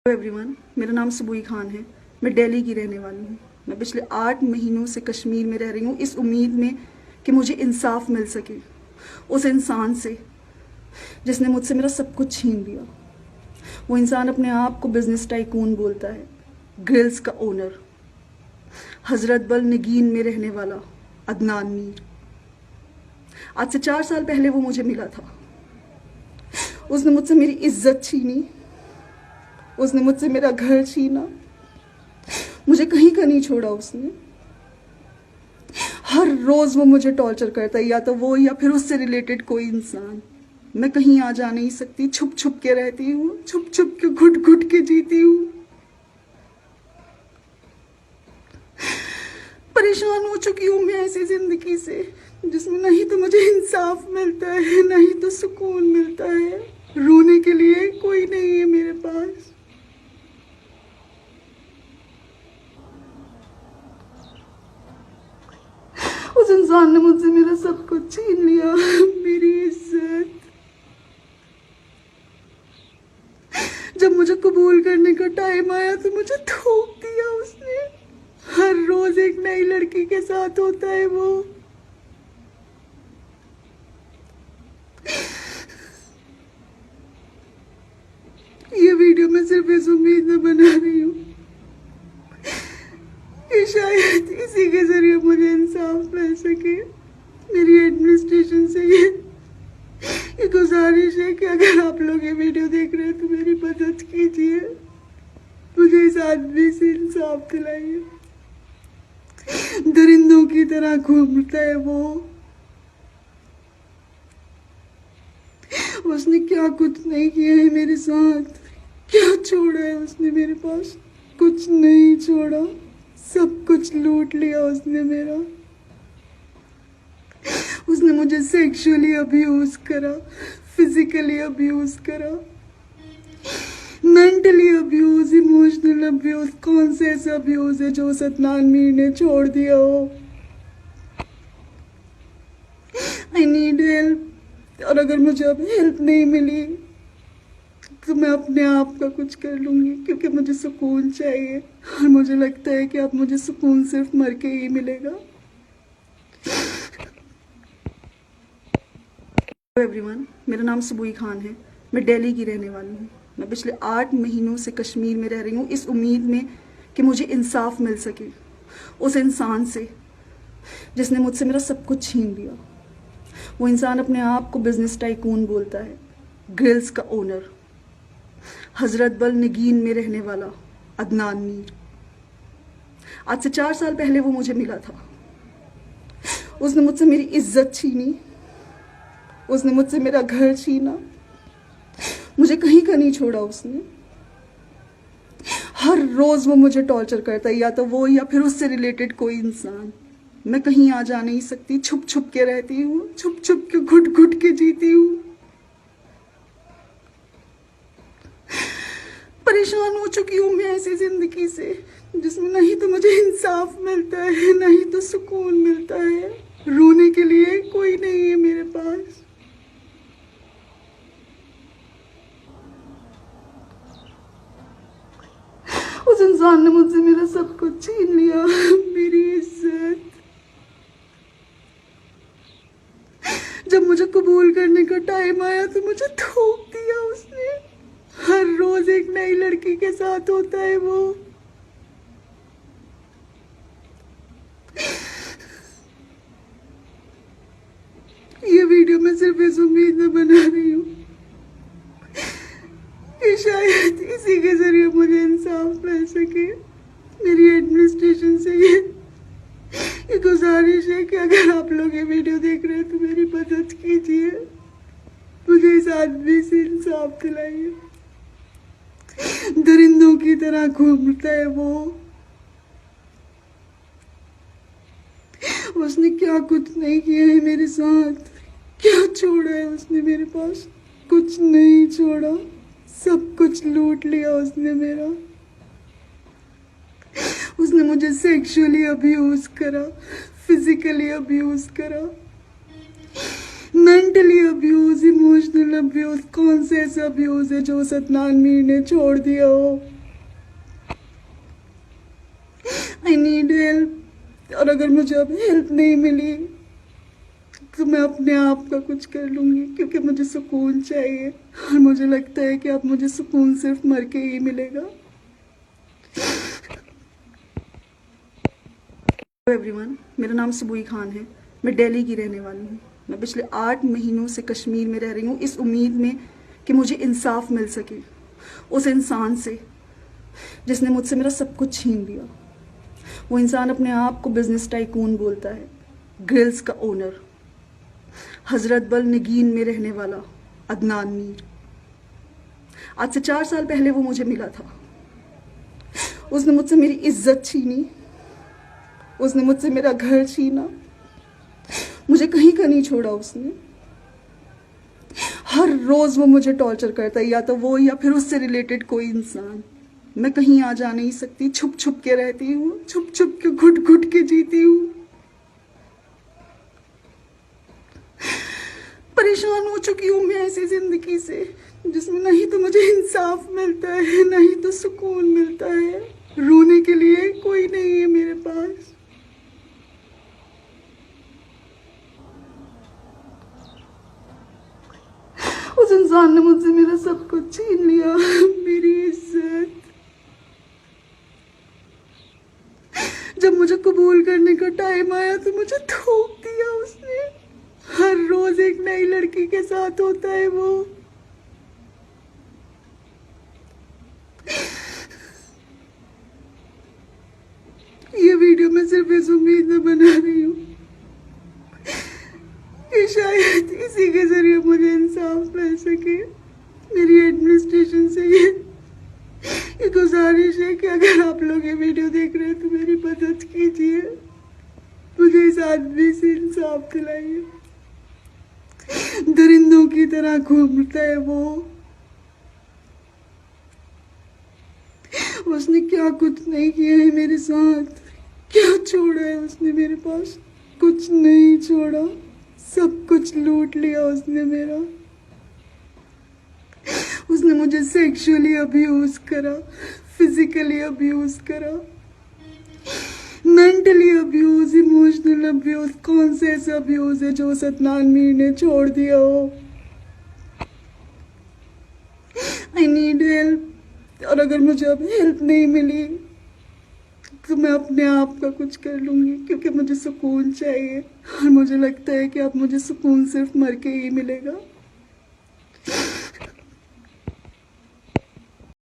Hello everyone, मेरा नाम सबूई खान है। मैं दिल्ली की रहने वाली हूँ। मैं पिछले 8 महीनों से कश्मीर में रह रही हूँ इस उम्मीद में कि मुझे इंसाफ मिल सके उस इंसान से जिसने मुझसे मेरा सब कुछ छीन लिया। वो इंसान अपने आप को बिजनेस टाइकून बोलता है, ग्रिल्स का ओनर, हजरत बल नगीन में रहने वाला अदनान मीर। आज से 4 साल पहले वो मुझे मिला था। उसने मुझसे मेरी इज्जत छीनी, उसने मुझसे मेरा घर छीना, मुझे कहीं का नहीं छोड़ा उसने। हर रोज वो मुझे टॉर्चर करता है, या तो वो या फिर उससे रिलेटेड कोई इंसान। मैं कहीं आ जा नहीं सकती, छुप छुप के रहती हूँ, छुप छुप के घुट घुट के जीती हूँ। परेशान हो चुकी हूँ मैं ऐसी जिंदगी से जिसमें नहीं तो मुझे इंसाफ मिलता है, नहीं तो सुकून मिलता है। रोने के लिए कोई नहीं है मेरे पास। उस इंसान ने मुझसे मेरा सब कुछ छीन लिया, मेरी इज्जत। जब मुझे कबूल करने का टाइम आया तो मुझे थूक दिया उसने। हर रोज एक नई लड़की के साथ होता है वो। ये वीडियो मैं सिर्फ इस उम्मीद में बना रही हूँ कि शायद इसी के जरिए मुझे इंसाफ मिल सके। मेरी एडमिनिस्ट्रेशन से ये गुजारिश है कि अगर आप लोग ये वीडियो देख रहे हैं तो मेरी मदद कीजिए, मुझे इस आदमी से इंसाफ दिलाइए। दरिंदों की तरह घूमता है वो। उसने क्या कुछ नहीं किया है मेरे साथ, क्या छोड़ा है उसने मेरे पास? कुछ नहीं छोड़ा, सब कुछ लूट लिया उसने मेरा। उसने मुझे सेक्सुअली अब्यूज करा, फिजिकली अब्यूज करा, मेंटली अब्यूज, इमोशनल अब्यूज। कौन से ऐसा अब्यूज है जो उस अदनान मीर ने छोड़ दिया हो? I need help. और अगर मुझे अब हेल्प नहीं मिली तो मैं अपने आप का कुछ कर लूंगी, क्योंकि मुझे सुकून चाहिए। और मुझे लगता है कि अब मुझे सुकून सिर्फ मर के ही मिलेगा। हेलो एवरीवन, मेरा नाम सबूई खान है। मैं दिल्ली की रहने वाली हूँ। मैं पिछले 8 महीनों से कश्मीर में रह रही हूँ इस उम्मीद में कि मुझे इंसाफ मिल सके उस इंसान से जिसने मुझसे मेरा सब कुछ छीन लिया। वो इंसान अपने आप को बिजनेस टाइकून बोलता है, ग्रिल्स का ओनर, हजरत बल नगीन में रहने वाला अदनान मीर। आज से 4 साल पहले वो मुझे मिला था। उसने मुझसे मेरी इज्जत छीनी, उसने मुझसे मेरा घर छीना, मुझे कहीं का नहीं छोड़ा उसने। हर रोज वो मुझे टॉर्चर करता है, या तो वो या फिर उससे रिलेटेड कोई इंसान। मैं कहीं आ जा नहीं सकती, छुप छुप के रहती हूँ, छुप छुप के घुट घुट के जीती हूँ। परेशान हो चुकी हूँ मैं ऐसी जिंदगी से जिसमें नहीं तो मुझे इंसाफ मिलता है, नहीं तो सुकून मिलता है। रोने के लिए कोई नहीं है मेरे पास। उस इंसान ने मुझसे मेरा सब कुछ छीन लिया, मेरी इज्जत। जब मुझे कबूल करने का टाइम आया तो मुझे थूक दिया उसने। हर रोज एक नई लड़की के साथ होता है वो। ये वीडियो मैं सिर्फ इस उम्मीद में बना रही हूँ कि शायद इसी के जरिए मुझे इंसाफ मिल सके। मेरी एडमिनिस्ट्रेशन से ये गुजारिश है कि अगर आप लोग ये वीडियो देख रहे हैं तो मेरी मदद कीजिए, मुझे इस आदमी से इंसाफ दिलाइए। दरिंदों की तरह घूमता है वो। उसने क्या कुछ नहीं किया है मेरे साथ, क्या छोड़ा है उसने मेरे पास? कुछ नहीं छोड़ा, सब कुछ लूट लिया उसने मेरा। उसने मुझे सेक्सुअली अब्यूज करा, फिजिकली अब्यूज करा, मेंटली अब्यूज, इमोशनल अब्यूज, कौन से ऐसा अब्यूज है जो उस अदनान मीर ने छोड़ दिया हो। आई नीड हेल्प, और अगर मुझे अब हेल्प नहीं मिली तो मैं अपने आप का कुछ कर लूंगी, क्योंकि मुझे सुकून चाहिए और मुझे लगता है कि अब मुझे सुकून सिर्फ मर के ही मिलेगा। एवरीवन, मेरा नाम सबूई खान है। मैं दिल्ली की रहने वाली हूँ। मैं पिछले 8 महीनों से कश्मीर में रह रही हूँ, इस उम्मीद में कि मुझे इंसाफ मिल सके उस इंसान से जिसने मुझसे मेरा सब कुछ छीन लिया। वो इंसान अपने आप को बिजनेस टाइकून बोलता है, ग्रिल्स का ओनर, हजरत बल नगीन में रहने वाला अदनान मीर। आज से 4 साल पहले वो मुझे मिला था। उसने मुझसे मेरी इज्जत छीनी, उसने मुझसे मेरा घर छीना, मुझे कहीं का नहीं छोड़ा उसने। हर रोज वो मुझे टॉर्चर करता है, या तो वो या फिर उससे रिलेटेड कोई इंसान। मैं कहीं आ जा नहीं सकती, छुप छुप के रहती हूँ, छुप छुप के घुट घुट के जीती हूँ। परेशान हो चुकी हूँ मैं ऐसी जिंदगी से जिसमें नहीं तो मुझे इंसाफ मिलता है, नहीं तो सुकून मिलता है। रोने के लिए कोई नहीं है मेरे पास। उस इंसान ने मुझसे मेरा सब कुछ छीन लिया, मेरी इज्जत। जब मुझे कबूल करने का टाइम आया तो मुझे थूक दिया उसने। हर रोज एक नई लड़की के साथ होता है वो। ये वीडियो मैं सिर्फ इस उम्मीद में बना रही हूँ कि शायद इसी के जरिए मुझे इंसाफ मिल सके। मेरी एडमिनिस्ट्रेशन से ये गुजारिश है कि अगर आप लोग ये वीडियो देख रहे हैं तो मेरी मदद कीजिए, मुझे इस आदमी से इंसाफ दिलाइए। दरिंदों की तरह घूमता है वो। उसने क्या कुछ नहीं किया है मेरे साथ, क्या छोड़ा है उसने मेरे पास? कुछ नहीं छोड़ा, सब कुछ लूट लिया उसने मेरा। उसने मुझे सेक्सुअली अब्यूज करा, फिजिकली अब्यूज करा, मेंटली अब्यूज, इमोशनल अब्यूज, कौन से ऐसा अब्यूज है जो उस अदनान मीर ने छोड़ दिया हो। आई नीड हेल्प, और अगर मुझे अब हेल्प नहीं मिली तो मैं अपने आप का कुछ कर लूंगी, क्योंकि मुझे सुकून चाहिए और मुझे लगता है कि अब मुझे सुकून सिर्फ मर के ही मिलेगा।